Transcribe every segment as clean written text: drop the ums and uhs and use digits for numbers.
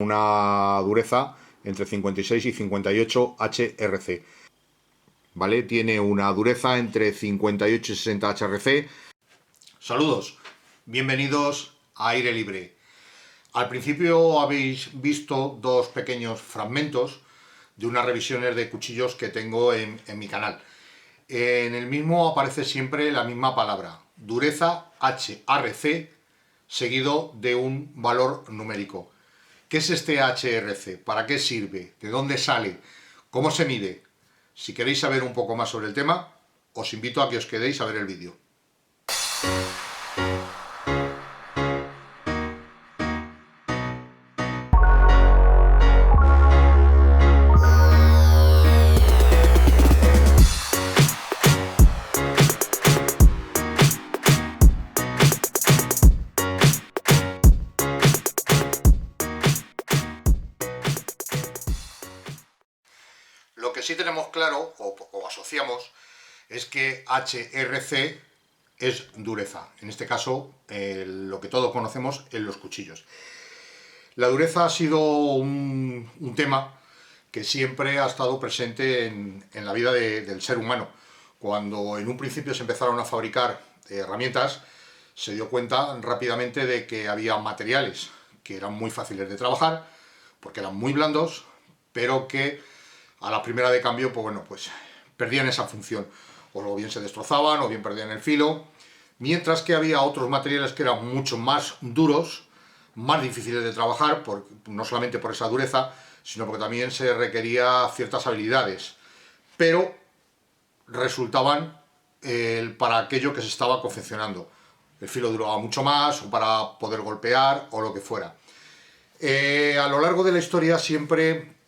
una dureza entre 56 y 58 HRC, ¿vale? Tiene una dureza entre 58 y 60 HRC. Saludos, bienvenidos a Aire Libre. Al principio habéis visto dos pequeños fragmentos de unas revisiones de cuchillos que tengo en mi canal. En el mismo aparece siempre la misma palabra, dureza HRC, seguido de un valor numérico. ¿Qué es este HRC? ¿Para qué sirve? ¿De dónde sale? ¿Cómo se mide? Si queréis saber un poco más sobre el tema, os invito a que os quedéis a ver el vídeo. Lo que sí tenemos claro, o asociamos, es que HRC es dureza. En este caso, lo que todos conocemos en los cuchillos. La dureza ha sido un tema que siempre ha estado presente en la vida del ser humano. Cuando en un principio se empezaron a fabricar herramientas, se dio cuenta rápidamente de que había materiales que eran muy fáciles de trabajar, porque eran muy blandos, pero que a la primera de cambio, pues perdían esa función. O bien se destrozaban, o bien perdían el filo. Mientras que había otros materiales que eran mucho más duros, más difíciles de trabajar, no solamente por esa dureza, sino porque también se requería ciertas habilidades. Pero resultaban para aquello que se estaba confeccionando. El filo duraba mucho más, o para poder golpear, o lo que fuera. A lo largo de la historia siempre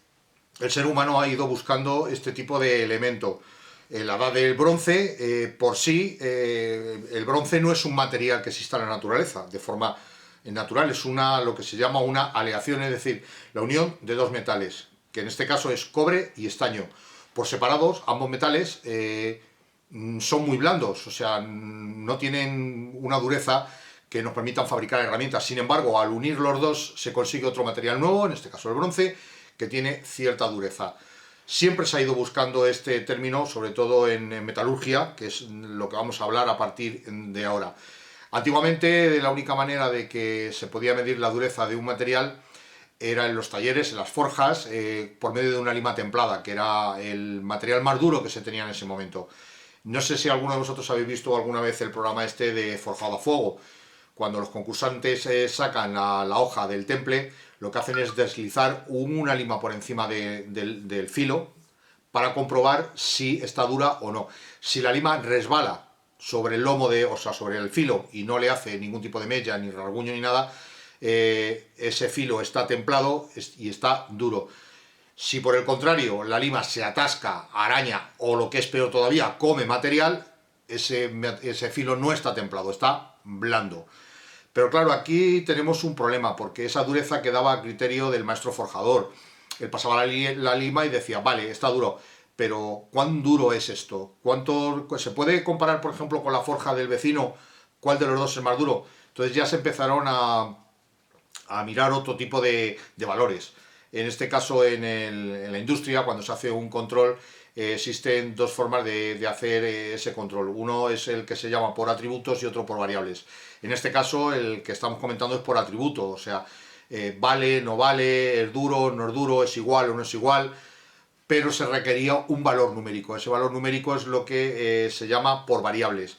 el ser humano ha ido buscando este tipo de elemento. En la edad del bronce, por sí, el bronce no es un material que exista en la naturaleza, de forma natural, es lo que se llama una aleación, es decir, la unión de dos metales, que en este caso es cobre y estaño. Por separados, ambos metales son muy blandos, o sea, no tienen una dureza que nos permitan fabricar herramientas. Sin embargo, al unir los dos se consigue otro material nuevo, en este caso el bronce, que tiene cierta dureza. Siempre se ha ido buscando este término, sobre todo en metalurgia, que es lo que vamos a hablar a partir de ahora. Antiguamente, la única manera de que se podía medir la dureza de un material era en los talleres, en las forjas, por medio de una lima templada, que era el material más duro que se tenía en ese momento. No sé si alguno de vosotros habéis visto alguna vez el programa este de Forjado a Fuego. Cuando los concursantes sacan la hoja del temple, lo que hacen es deslizar una lima por encima del filo para comprobar si está dura o no. Si la lima resbala sobre el lomo, o sea, sobre el filo, y no le hace ningún tipo de mella, ni rasguño, ni nada, ese filo está templado y está duro. Si por el contrario la lima se atasca, araña o lo que es peor todavía, come material, ese filo no está templado, está blando. Pero claro, aquí tenemos un problema, porque esa dureza quedaba a criterio del maestro forjador. Él pasaba la lima y decía, vale, está duro, pero ¿cuán duro es esto? ¿Cuánto se puede comparar, por ejemplo, con la forja del vecino? ¿Cuál de los dos es más duro? Entonces ya se empezaron a mirar otro tipo de valores. En este caso, en la industria, cuando se hace un control, existen dos formas de hacer ese control. Uno es el que se llama por atributos y otro por variables. En este caso, el que estamos comentando es por atributo, o sea, vale, no vale, es duro, no es duro, es igual o no es igual, pero se requería un valor numérico. Ese valor numérico es lo que se llama por variables.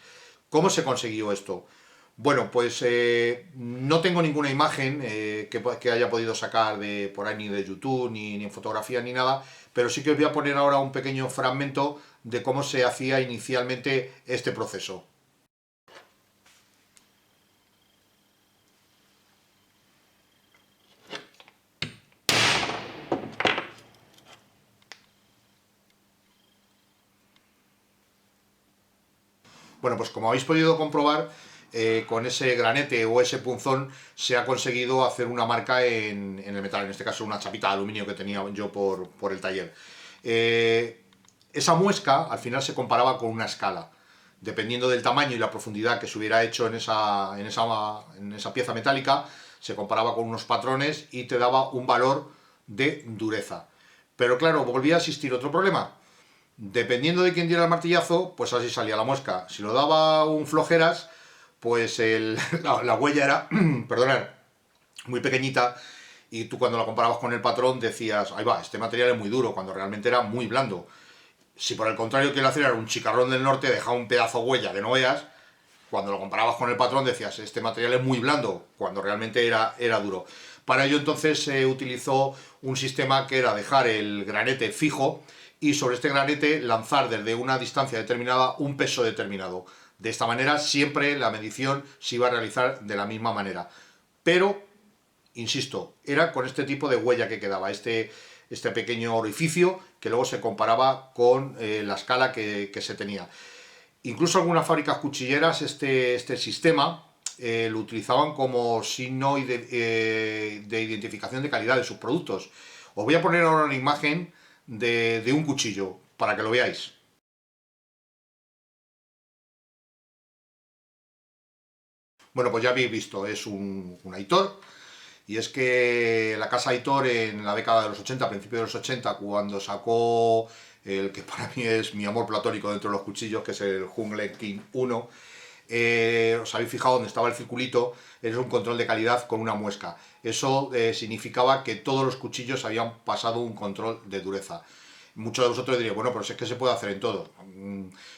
¿Cómo se consiguió esto? Bueno, pues no tengo ninguna imagen que haya podido sacar por ahí, ni de YouTube, ni en fotografía, ni nada, pero sí que os voy a poner ahora un pequeño fragmento de cómo se hacía inicialmente este proceso. Bueno, pues como habéis podido comprobar, con ese granete o ese punzón se ha conseguido hacer una marca en el metal, en este caso una chapita de aluminio que tenía yo por el taller. Esa muesca al final se comparaba con una escala. Dependiendo del tamaño y la profundidad que se hubiera hecho en esa pieza metálica, se comparaba con unos patrones y te daba un valor de dureza. Pero claro, volvía a existir otro problema. Dependiendo de quién diera el martillazo, pues así salía la muesca. Si lo daba un flojeras, pues la huella era, perdonad, muy pequeñita, y tú cuando la comparabas con el patrón decías, ahí va, este material es muy duro, cuando realmente era muy blando. Si por el contrario que lo hacía era un chicarrón del norte, dejaba un pedazo huella que no veas, cuando lo comparabas con el patrón decías, este material es muy blando, cuando realmente era duro. Para ello entonces se utilizó un sistema que era dejar el granete fijo y sobre este granete lanzar desde una distancia determinada un peso determinado. De esta manera siempre la medición se iba a realizar de la misma manera. Pero, insisto, era con este tipo de huella que quedaba, este pequeño orificio que luego se comparaba con la escala que se tenía. Incluso algunas fábricas cuchilleras este sistema lo utilizaban como signo de identificación de calidad de sus productos. Os voy a poner ahora una imagen de un cuchillo para que lo veáis. Bueno, pues ya habéis visto, es un Aitor. Y es que la casa Aitor en la década de los 80, a principios de los 80, cuando sacó el que para mí es mi amor platónico dentro de los cuchillos, que es el Jungle King 1, os habéis fijado donde estaba el circulito, es un control de calidad con una muesca. Eso significaba que todos los cuchillos habían pasado un control de dureza. Muchos de vosotros diréis, bueno, pero si es que se puede hacer en todo.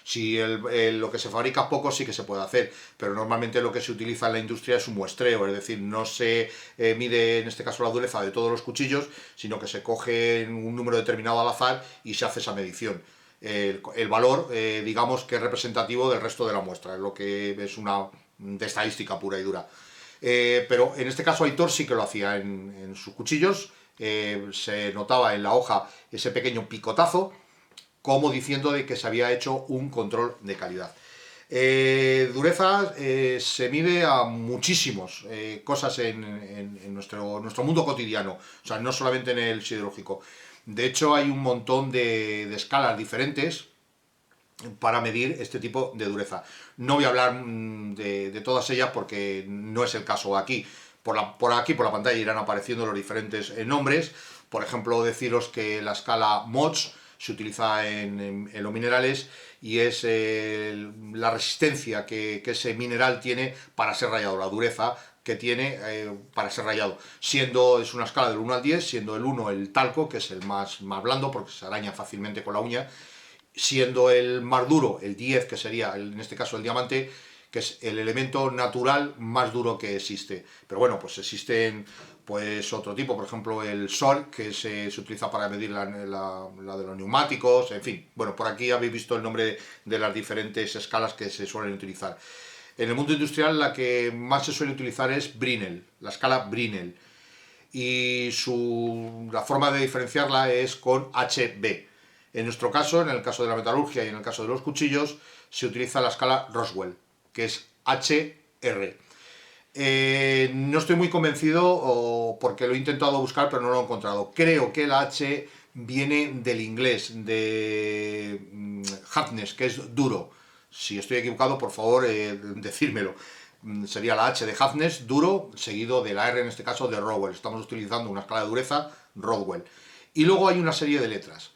Si lo que se fabrica es poco, sí que se puede hacer, pero normalmente lo que se utiliza en la industria es un muestreo, es decir, no se mide en este caso la dureza de todos los cuchillos, sino que se coge un número determinado al azar y se hace esa medición. El valor, digamos, que es representativo del resto de la muestra, es lo que es una de estadística pura y dura. Pero en este caso Aitor sí que lo hacía en sus cuchillos, se notaba en la hoja ese pequeño picotazo, como diciendo de que se había hecho un control de calidad. Dureza se mide a muchísimas cosas en nuestro mundo cotidiano, o sea, no solamente en el siderúrgico. De hecho, hay un montón de escalas diferentes para medir este tipo de dureza. No voy a hablar de todas ellas porque no es el caso aquí. Por aquí, por la pantalla, irán apareciendo los diferentes nombres. Por ejemplo, deciros que la escala MOCH se utiliza en los minerales y es la resistencia que ese mineral tiene para ser rayado, la dureza que tiene para ser rayado. Es una escala del 1 al 10, siendo el 1 el talco, que es el más blando porque se araña fácilmente con la uña, siendo el más duro, el 10, que sería en este caso el diamante, que es el elemento natural más duro que existe. Pero bueno, pues existen pues otro tipo, por ejemplo el SOR, que se utiliza para medir la de los neumáticos, en fin. Bueno, por aquí habéis visto el nombre de las diferentes escalas que se suelen utilizar. En el mundo industrial la que más se suele utilizar es Brinell, la escala Brinell. Y la forma de diferenciarla es con HB. En nuestro caso, en el caso de la metalurgia y en el caso de los cuchillos, se utiliza la escala Roswell, que es HR. No estoy muy convencido porque lo he intentado buscar pero no lo he encontrado. Creo que la H viene del inglés, de hardness, que es duro. Si estoy equivocado, por favor, decírmelo. Sería la H de hardness, duro, seguido de la R, en este caso, de Rowell. Estamos utilizando una escala de dureza, Rowell. Y luego hay una serie de letras.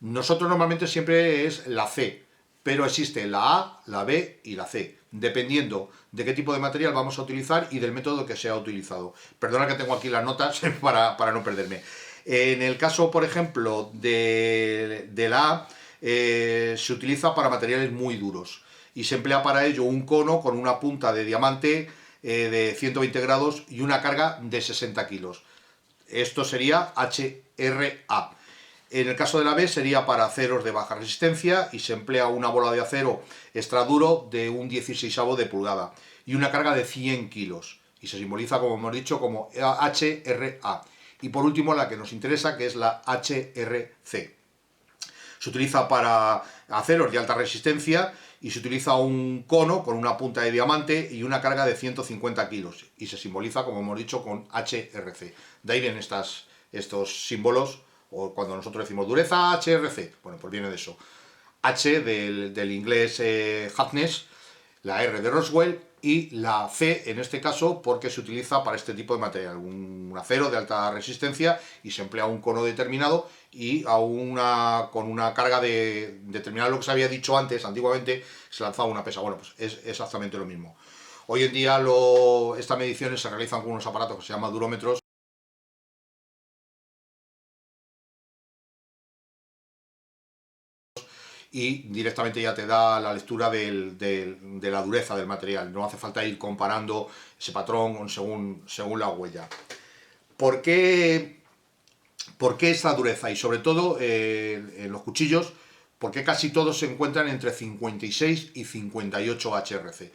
Nosotros normalmente siempre es la C, pero existe la A, la B y la C, dependiendo de qué tipo de material vamos a utilizar y del método que se ha utilizado. Perdona que tengo aquí las notas para no perderme. En el caso, por ejemplo, de la A, se utiliza para materiales muy duros y se emplea para ello un cono con una punta de diamante de 120 grados y una carga de 60 kilos. Esto sería HRA. En el caso de la B sería para aceros de baja resistencia y se emplea una bola de acero extra duro de un 16avo de pulgada y una carga de 100 kilos y se simboliza, como hemos dicho, como HRA. Y por último la que nos interesa, que es la HRC. Se utiliza para aceros de alta resistencia y se utiliza un cono con una punta de diamante y una carga de 150 kilos y se simboliza, como hemos dicho, con HRC. De ahí vienen estos símbolos, o cuando nosotros decimos dureza, HRC, bueno, pues viene de eso. H del inglés hardness, la R de Roswell y la C en este caso porque se utiliza para este tipo de material, un acero de alta resistencia y se emplea un cono determinado y con una carga determinada. Lo que se había dicho antes, antiguamente se lanzaba una pesa, bueno, pues es exactamente lo mismo. Hoy en día estas mediciones se realizan con unos aparatos que se llaman durómetros y directamente ya te da la lectura de la dureza del material. No hace falta ir comparando ese patrón según la huella. ¿Por qué esta dureza? Y sobre todo en los cuchillos, ¿por qué casi todos se encuentran entre 56 y 58 HRC?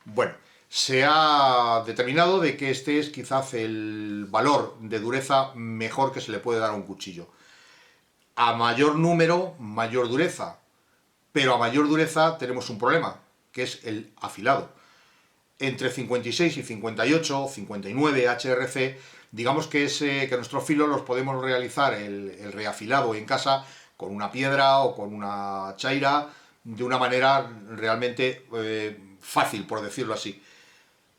Bueno, se ha determinado de que este es quizás el valor de dureza mejor que se le puede dar a un cuchillo. A mayor número, mayor dureza. Pero a mayor dureza tenemos un problema, que es el afilado. Entre 56 y 58, 59 HRC, digamos que nuestros filos los podemos realizar el reafilado en casa con una piedra o con una chaira de una manera realmente fácil, por decirlo así.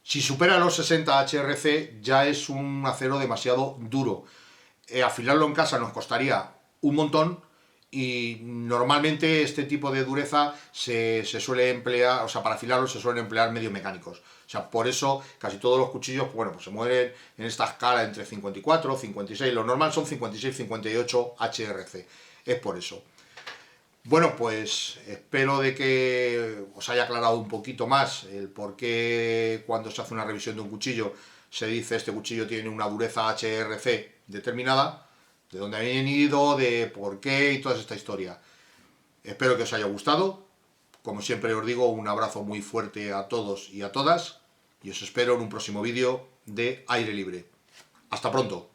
Si supera los 60 HRC ya es un acero demasiado duro. Afilarlo en casa nos costaría un montón y normalmente este tipo de dureza se suele emplear, o sea, para afilarlo se suelen emplear medios mecánicos. O sea, por eso casi todos los cuchillos, bueno, pues se mueven en esta escala entre 54, 56, lo normal son 56, 58 HRC. Es por eso. Bueno, pues espero de que os haya aclarado un poquito más el por qué cuando se hace una revisión de un cuchillo se dice este cuchillo tiene una dureza HRC determinada, de dónde ha venido, de por qué y toda esta historia. Espero que os haya gustado. Como siempre os digo, un abrazo muy fuerte a todos y a todas y os espero en un próximo vídeo de Aire Libre. Hasta pronto.